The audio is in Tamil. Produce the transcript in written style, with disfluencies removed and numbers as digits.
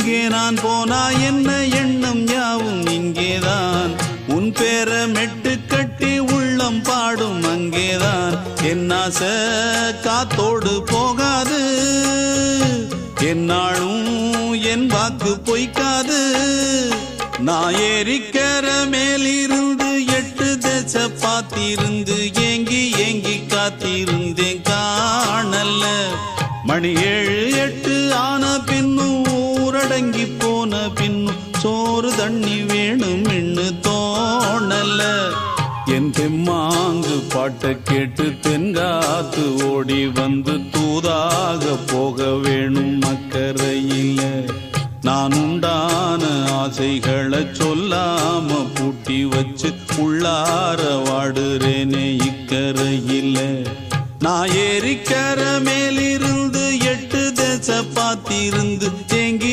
எங்கே நான் போனா என்ன எண்ணம் யாவும் இங்கேதான் உன் பேர மெட்டு கட்டி உள்ளம் பாடும் அங்கேதான் என் ஆசை காத்தோடு போகாது என்னாலும் என் வாக்கு பொய்க்காது நான் ஏறிக்கர மேலிருந்து 8 தேச பார்த்திருந்து ஏங்கி ஏங்கி காத்திருந்தேன் காணல்ல மணி 7 8 ஆன பின்னும் ஊரடங்கி போன பின்னும் சோறு தண்ணி வேணும் என்று தோணல என் தெம்மாங்கு பாட்டை கேட்டு தென்காத்து ஓடி வந்து தூதாக போக வேணும் அக்கறையில நான் உண்டான ஆசைகளை சொல்லாம பூட்டி வச்சு உள்ளார வாடுறேனே இக்கரையில நான் ஏறிக்கர மேலிருந்து 8 தேச பார்த்திருந்து ஏங்கி